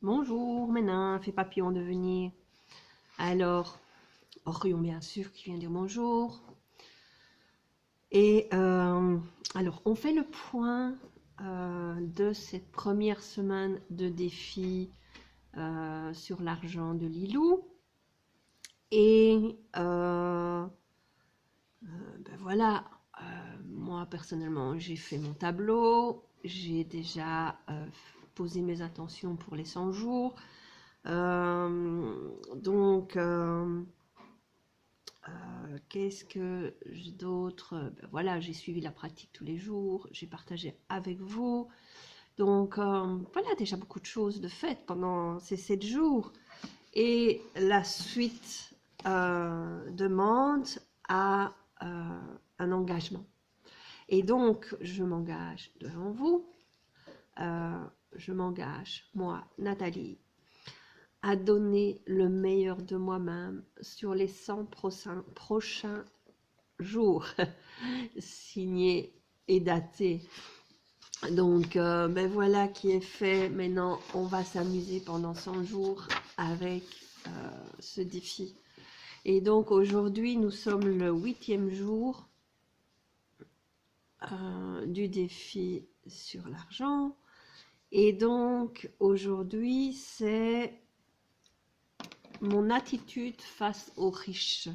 Bonjour, mes nymphes et papillons de venir. Alors, Orion bien sûr qui vient dire bonjour. Et alors, on fait le point de cette première semaine de défi sur l'argent de Lilou. Et ben voilà, moi personnellement, j'ai fait mon tableau. J'ai déjà posé mes intentions pour les 100 jours. Donc, qu'est-ce que d'autre? Ben voilà, j'ai suivi la pratique tous les jours, j'ai partagé avec vous. Donc, voilà, déjà beaucoup de choses de faites pendant ces 7 jours. Et la suite demande à un engagement. Et donc, je m'engage devant vous. Je m'engage, moi, Nathalie, à donner le meilleur de moi-même sur les 100 prochains jours, signé et daté. Donc, ben voilà qui est fait. Maintenant, on va s'amuser pendant 100 jours avec ce défi. Et donc, aujourd'hui, nous sommes le 8e jour du défi sur l'argent. Et donc, aujourd'hui, c'est mon attitude face aux riches.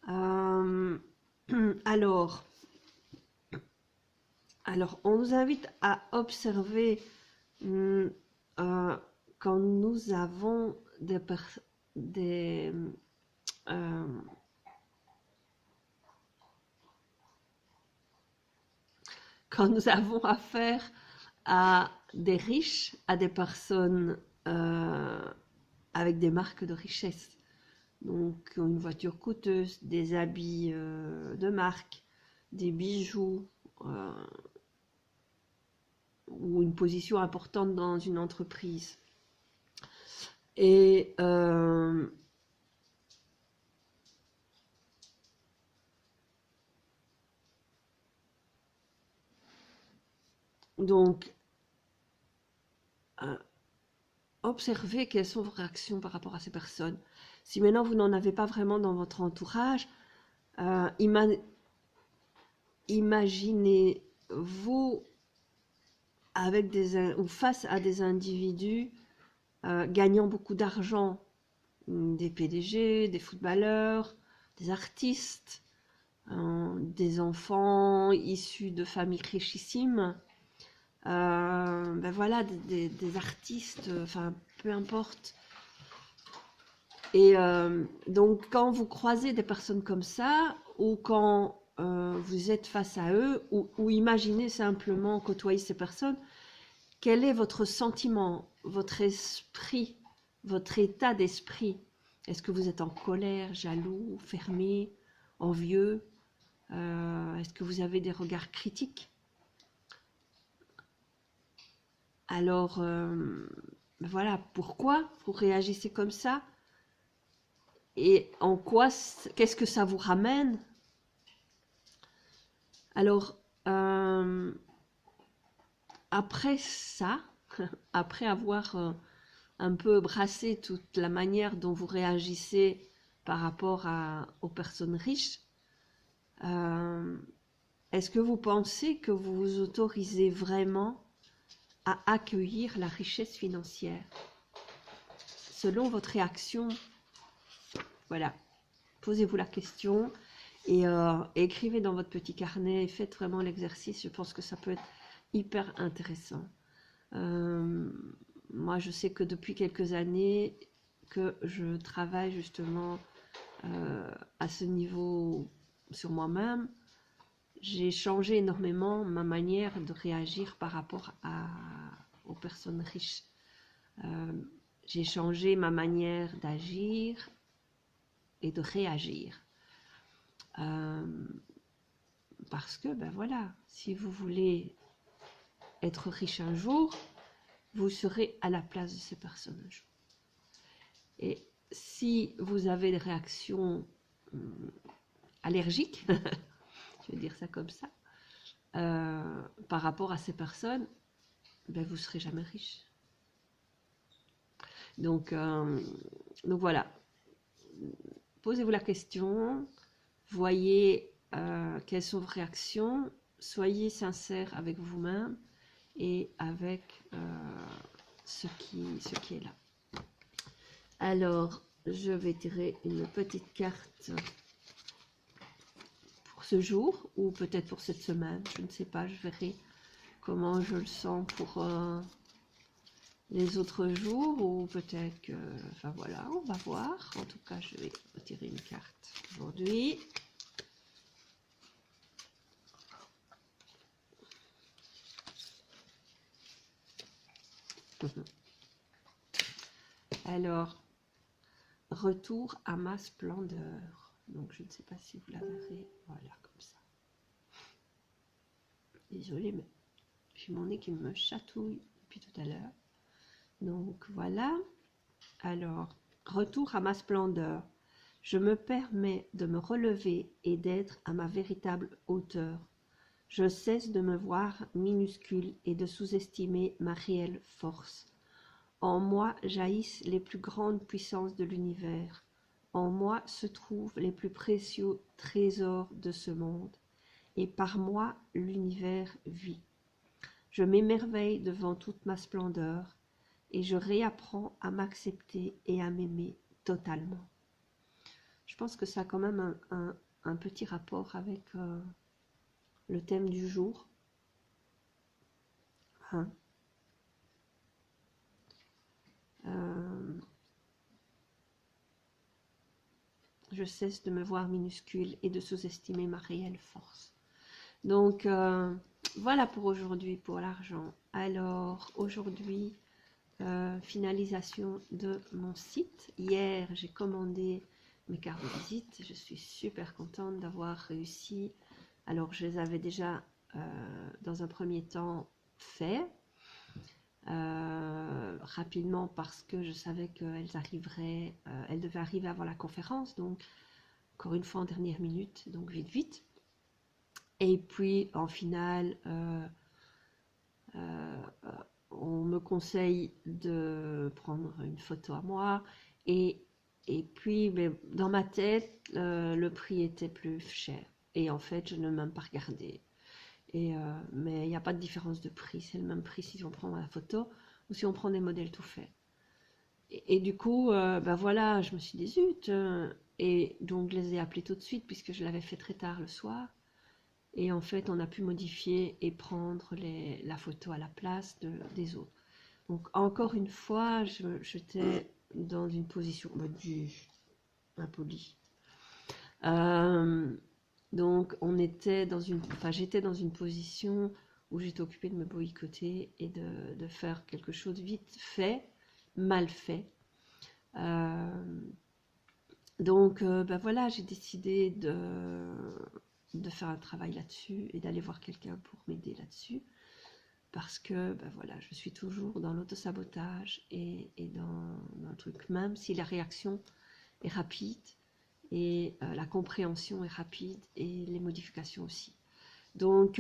Euh, alors, on nous invite à observer quand nous avons des quand nous avons affaire à des riches, à des personnes avec des marques de richesse. Donc une voiture coûteuse, des habits de marque, des bijoux ou une position importante dans une entreprise. Et donc observez quelles sont vos réactions par rapport à ces personnes. Si maintenant vous n'en avez pas vraiment dans votre entourage, imaginez-vous avec ou face à des individus gagnant beaucoup d'argent, des PDG, des footballeurs, des artistes, des enfants issus de familles richissimes, ben voilà, des artistes, enfin peu importe. Et donc quand vous croisez des personnes comme ça, ou quand vous êtes face à eux, ou imaginez simplement côtoyer ces personnes, quel est votre sentiment, votre esprit, votre état d'esprit? Est-ce que vous êtes en colère, jaloux, fermé, envieux? Est-ce que vous avez des regards critiques? Alors, voilà, pourquoi vous réagissez comme ça? Et en quoi, qu'est-ce que ça vous ramène? Alors, après ça, après avoir un peu brassé toute la manière dont vous réagissez par rapport aux personnes riches, est-ce que vous pensez que vous vous autorisez vraiment à accueillir la richesse financière? Selon votre réaction, voilà, posez-vous la question et écrivez dans votre petit carnet et faites vraiment l'exercice. Je pense que ça peut être hyper intéressant. Moi, je sais que depuis quelques années que je travaille justement à ce niveau sur moi-même. J'ai changé énormément ma manière de réagir par rapport aux personnes riches. J'ai changé ma manière d'agir et de réagir. Parce que, ben voilà, si vous voulez être riche un jour, vous serez à la place de ces personnes un jour. Et si vous avez des réactions allergiques, je vais dire ça comme ça, par rapport à ces personnes, ben, vous ne serez jamais riche. Donc voilà, posez-vous la question, voyez quelles sont vos réactions, soyez sincère avec vous-même et avec ce qui est là. Alors, je vais tirer une petite carte pour ce jour, ou peut-être pour cette semaine, je ne sais pas, je verrai comment je le sens pour les autres jours, ou peut-être que, enfin voilà, on va voir. En tout cas, je vais retirer une carte aujourd'hui. Alors, retour à ma splendeur. Donc, je ne sais pas si vous la verrez. Voilà, comme ça. Désolée, mais j'ai mon nez qui me chatouille depuis tout à l'heure. Donc, voilà. Alors, retour à ma splendeur. Je me permets de me relever et d'être à ma véritable hauteur. Je cesse de me voir minuscule et de sous-estimer ma réelle force. En moi jaillissent les plus grandes puissances de l'univers. En moi se trouvent les plus précieux trésors de ce monde. Et par moi, l'univers vit. Je m'émerveille devant toute ma splendeur et je réapprends à m'accepter et à m'aimer totalement. Je pense que ça a quand même un petit rapport avec le thème du jour. Hein? Je cesse de me voir minuscule et de sous-estimer ma réelle force. Donc, voilà pour aujourd'hui, pour l'argent. Alors, aujourd'hui, finalisation de mon site. Hier, j'ai commandé mes cartes de visite. Je suis super contente d'avoir réussi. Alors, je les avais déjà, dans un premier temps, fait. Rapidement parce que je savais qu'elles arriveraient, elles devaient arriver avant la conférence, donc encore une fois en dernière minute, donc vite. Et puis en finale, on me conseille de prendre une photo à moi, et puis mais dans ma tête, le prix était plus cher, et en fait je ne l'ai même pas regardé. Mais il n'y a pas de différence de prix, c'est le même prix si on prend la photo ou si on prend des modèles tout faits. Et du coup, ben voilà, je me suis dit zut, et donc je les ai appelés tout de suite puisque je l'avais fait très tard le soir. Et en fait, on a pu modifier et prendre la photo à la place des autres. Donc encore une fois, j'étais dans une position impoli. Donc j'étais dans une position où j'étais occupée de me boycotter et de faire quelque chose vite fait, mal fait. Donc ben voilà, j'ai décidé de faire un travail là-dessus et d'aller voir quelqu'un pour m'aider là-dessus. Parce que ben voilà, je suis toujours dans l'autosabotage et dans un truc, même si la réaction est rapide, et la compréhension est rapide et les modifications aussi. Donc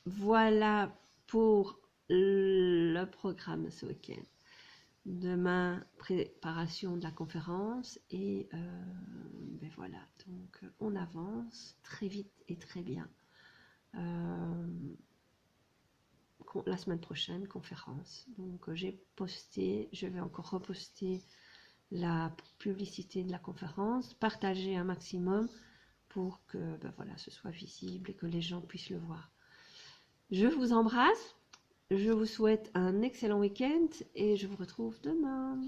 voilà pour le programme de ce week-end. Demain, préparation de la conférence, et ben voilà, donc on avance très vite et très bien. La semaine prochaine, conférence. Donc j'ai posté, je vais encore reposter la publicité de la conférence, partager un maximum pour que ben voilà, ce soit visible et que les gens puissent le voir. Je vous embrasse, je vous souhaite un excellent week-end et je vous retrouve demain.